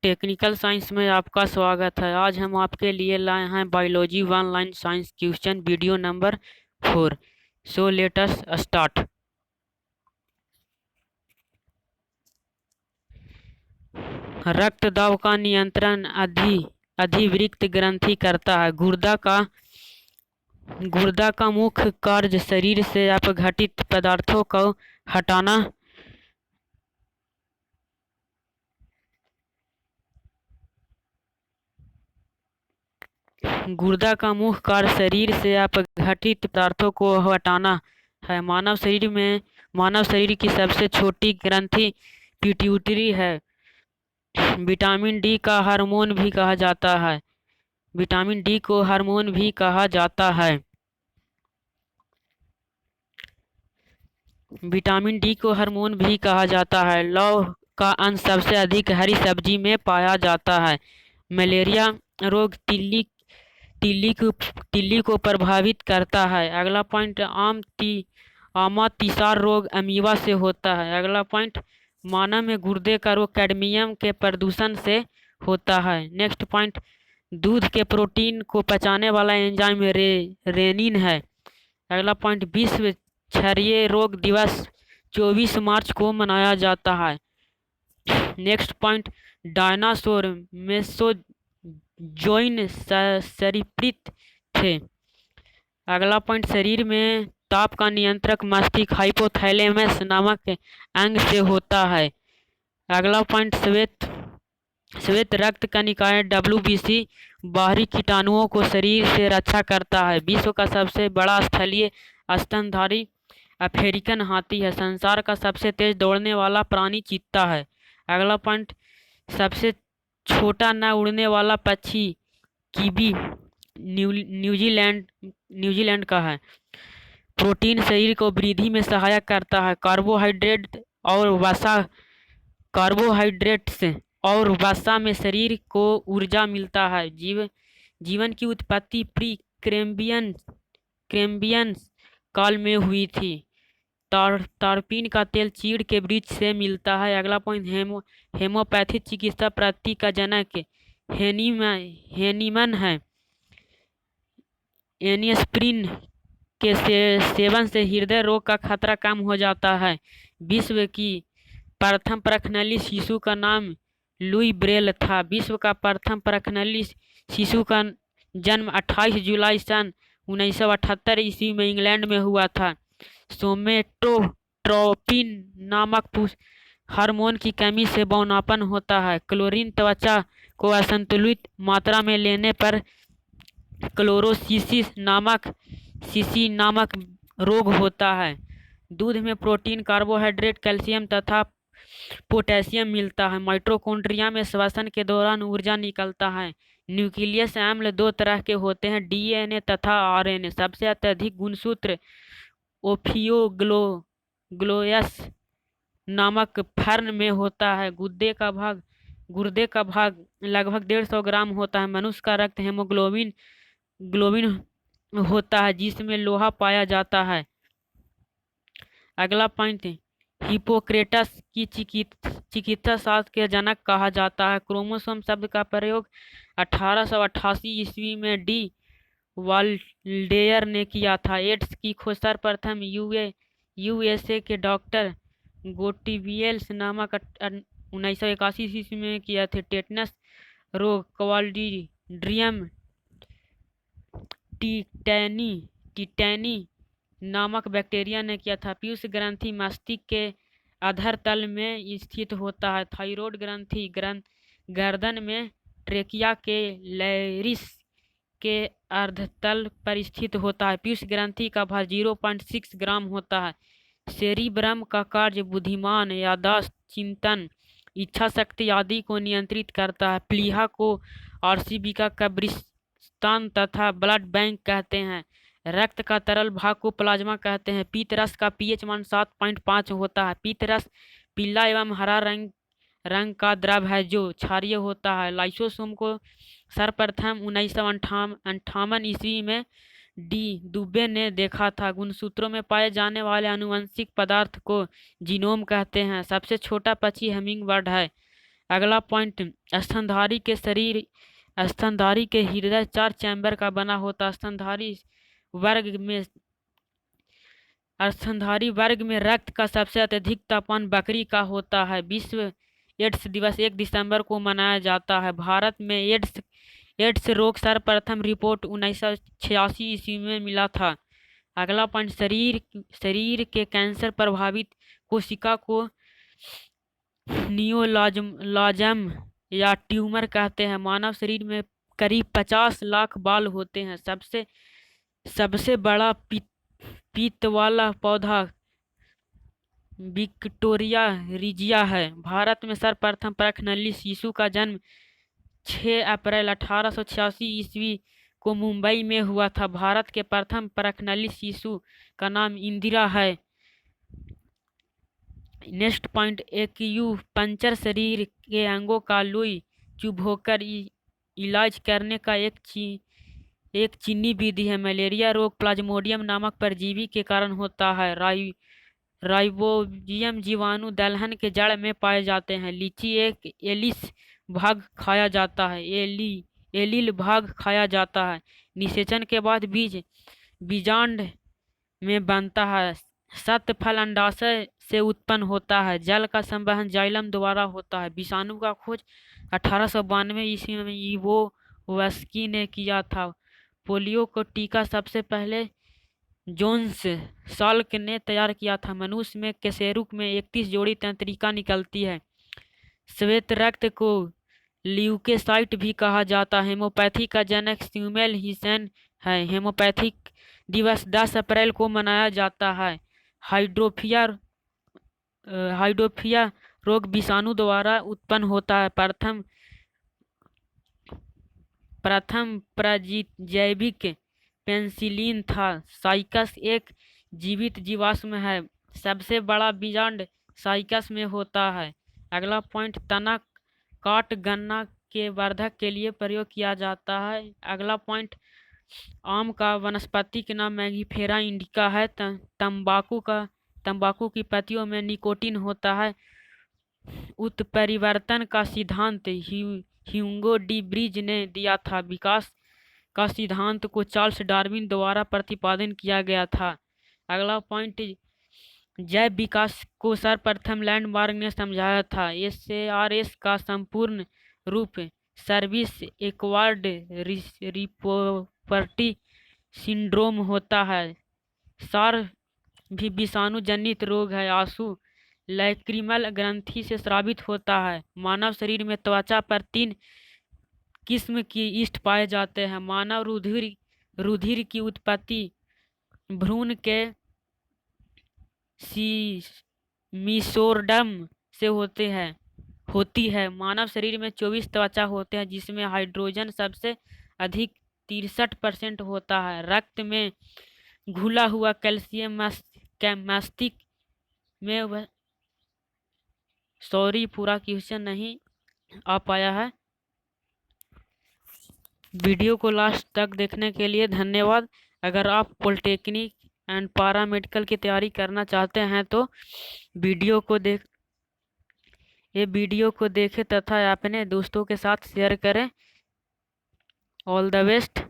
Technical science में आपका स्वागत है। आज हम आपके लिए लाए हैं biology one line science question video number 4। So let us start. रक्त दाब का नियंत्रण अधिवृक्क ग्रंथि करता है। गुर्दा का मुख्य कार्य शरीर से अपघटित पदार्थों को हटाना गुर्दा का मुख्य कार्य शरीर से अपघटित पदार्थों को हटाना है। मानव शरीर की सबसे छोटी ग्रंथि पिट्यूटरी है। विटामिन डी का हार्मोन भी कहा जाता है। विटामिन डी को हार्मोन भी कहा जाता है। विटामिन डी को हार्मोन भी कहा जाता है। लौह का अंश सबसे अधिक हरी सब्जी में पाया जाता है। मलेरिया रोग तिल्ली को प्रभावित करता है। अगला पॉइंट आमातिसार रोग अमीबा से होता है। अगला पॉइंट मानव में गुर्दे का रोग कैडमियम के प्रदूषण से होता है। नेक्स्ट पॉइंट दूध के प्रोटीन को पचाने वाला एंजाइम रेनिन है। अगला पॉइंट विश्व क्षयरोग रोग दिवस 24 मार्च को मनाया जाता है। नेक्स्ट पॉइंट डायनासोर मेसोजोइन सरीसृप थे। अगला पॉइंट शरीर में ताप का नियंत्रक मस्तिष्क हाइपोथैलेमस नामक अंग से होता है। अगला पॉइंट श्वेत रक्त कणिकाएं WBC बाहरी कीटाणुओं को शरीर से रक्षा करता है। विश्व का सबसे बड़ा स्थलीय स्तनधारी अफ्रीकन हाथी है। संसार का सबसे तेज दौड़ने वाला प्राणी चीता है। अगला पॉइंट सबसे छोटा न उड़ने वाला पक्षी कीवी न्यूजीलैंड का है। प्रोटीन शरीर को वृद्धि में सहायक करता है। कार्बोहाइड्रेट्स और वसा में शरीर को ऊर्जा मिलता है। जीवन की उत्पत्ति प्री कैम्ब्रियन काल में हुई थी। तारपीन का तेल चीड़ के वृक्ष से मिलता है। अगला पॉइंट हेमोपैथी चिकित्सा पद्धति का जनक हेनीमन है। एस्पिरिन के सेवन से हृदय रोग का खतरा कम हो जाता है। विश्व की प्रथम परखनली शिशु का नाम लुई ब्रेल था। विश्व का प्रथम परखनली शिशु का जन्म 28 जुलाई सन 1978 ईस्वी में इंग्लैंड में हुआ था। सोमेटोट्रोपिन नामक हार्मोन की कमी से बौनापन होता है। क्लोरीन त्वचा को असंतुलित मात्रा में लेने पर क्लोरोसिस नामक रोग होता है। दूध में प्रोटीन, कार्बोहाइड्रेट, कैल्शियम तथा पोटेशियम मिलता है। माइटोकॉन्ड्रिया में श्वसन के दौरान ऊर्जा निकलता है। न्यूक्लियस अम्ल दो तरह के होते हैं, DNA तथा RNA। सबसे अत्यधिक गुणसूत्र ओफियोग्लोयस नामक फर्न में होता है। गुर्दे का भाग लगभग 150 ग्राम होता है। मनुष्य का रक्त हेमोग्लोबिन होता है जिसमें लोहा पाया जाता है। अगला पॉइंट हिपोक्रेटस की चिकित्सा शास्त्र के जनक कहा जाता है। क्रोमोसोम शब्द का प्रयोग 1888 ईस्वी में डी वाल्डेयर ने किया था। एड्स की खोज सर्वप्रथम USA के डॉक्टर गोटिवियल्स नामक 1981 ईस्वी में किया थे। टेटनस रोग क्लॉस्ट्रीडियम टिटैनी नामक बैक्टीरिया ने किया था। पीयूष ग्रंथि मस्तिष्क के अधर तल में स्थित होता है। थायराइड ग्रंथि गर्दन में ट्रेकिया के लैरिस के अर्धतल पर स्थित होता है। पीयूष ग्रंथि का भार 0.6 ग्राम होता है। सेरिब्रम का कार्य बुद्धिमान, याददाश्त, चिंतन, इच्छा शक्ति आदि को नियंत्रित करता है। प्लीहा को RCB का कब्रिस्तान तथा ब्लड बैंक कहते हैं। रक्त का तरल भाग को प्लाज्मा कहते हैं। पीत रस का pH मान 7.5 होता है। पीत रस पीला एवं हरा रंग का द्रव है जो क्षारीय होता है। लाइसोसोम को सर्वप्रथम 1958 ईस्वी में डी दुबे ने देखा था। गुणसूत्रों में पाए जाने वाले आनुवंशिक पदार्थ को जीनोम कहते हैं। सबसे छोटा पक्षी हमिंग बर्ड है। अगला पॉइंट, स्तनधारी के हृदय 4 चैम्बर का बना होता है। स्तनधारी वर्ग में रक्त का सबसे अत्यधिक तापमान बकरी का होता है। विश्व एड्स दिवस 1 दिसंबर को मनाया जाता है। भारत में एड्स रोग सर्वप्रथम रिपोर्ट 1986 ईस्वी में मिला था। अगला पॉइंट, शरीर के कैंसर प्रभावित कोशिका को नियोलाजम या ट्यूमर कहते हैं। मानव शरीर में करीब 50 लाख बाल होते हैं। सबसे बड़ा पीत वाला पौधा विक्टोरिया रिजिया है। भारत में सर्वप्रथम परखनली शिशु का जन्म 6 अप्रैल 1886 ईस्वी को मुंबई में हुआ था। भारत के प्रथम परखनली शिशु का नाम इंदिरा है। नेक्स्ट पॉइंट, एक्यूपंक्चर शरीर के अंगों का लोई चुभोकर इलाज करने का एक चीनी विधि है। मलेरिया रोग प्लाज्मोडियम नामक परजीवी के कारण होता है। राइबोजियम जीवाणु दलहन के जड़ में पाए जाते हैं। लीची एक एलिस भाग खाया जाता है। एलिल भाग खाया जाता है। निषेचन के बाद बीजांड में बनता है। सत्य फल अंडाशय से उत्पन्न होता है। जल का संवहन जाइलम द्वारा होता है। विषाणु का खोज 1892 ईस्वी में इवोल्स्की ने किया था। पोलियो को टीका सबसे पहले जोन्स साल्क ने तैयार किया था। मनुष्य में कशेरुक में 31 जोड़ी तंत्रिका निकलती है। श्वेत रक्त को ल्यूकोसाइट भी कहा जाता है। हेमोपैथी का जनक सैमुअल हीसन है। हेमोपैथिक दिवस 10 अप्रैल को मनाया जाता है। हाइड्रोफिया रोग विषाणु द्वारा उत्पन्न होता है। प्रथम जैविक पेंसिलिन था। साइकस एक जीवित जीवाश्म है। सबसे बड़ा बीजांड साइकस में होता है। अगला पॉइंट, तना काट गन्ना के वर्धक के लिए प्रयोग किया जाता है। अगला पॉइंट, आम का वनस्पति के नाम मैंगीफेरा इंडिका है। तंबाकू की पत्तियों में निकोटीन होता है। उत्परिवर्तन का सिद्धांत ह्यूगो डी ब्रीज ने दिया था। विकास का सिद्धांत को चार्ल्स डार्विन द्वारा प्रतिपादन किया गया था। अगला पॉइंट, जैव विकास को सर्वप्रथम लैंडमार्क ने समझाया था। SARS का संपूर्ण रूप सर्विस एक्वायर्ड रिपोर्टी सिंड्रोम होता है। सार भी विषाणु जनित रोग है। आंसू लैक्रिमल ग्रंथि से स्रावित होता है। मानव शरीर में त्वचा पर 3 किस्म की यीस्ट पाए जाते हैं। मानव रुधिर की उत्पत्ति भ्रूण के मिसोडर्म से होती है। मानव शरीर में 24 त्वचा होते हैं, जिसमें हाइड्रोजन सबसे अधिक 63% होता है। रक्त में घुला हुआ कैल्शियम मस्तिष्क में पूरा क्वेश्चन नहीं आ पाया है। वीडियो को लास्ट तक देखने के लिए धन्यवाद। अगर आप पॉलिटेक्निक एंड पारा मेडिकल की तैयारी करना चाहते हैं तो वीडियो को देखें तथा अपने दोस्तों के साथ शेयर करें। All the best.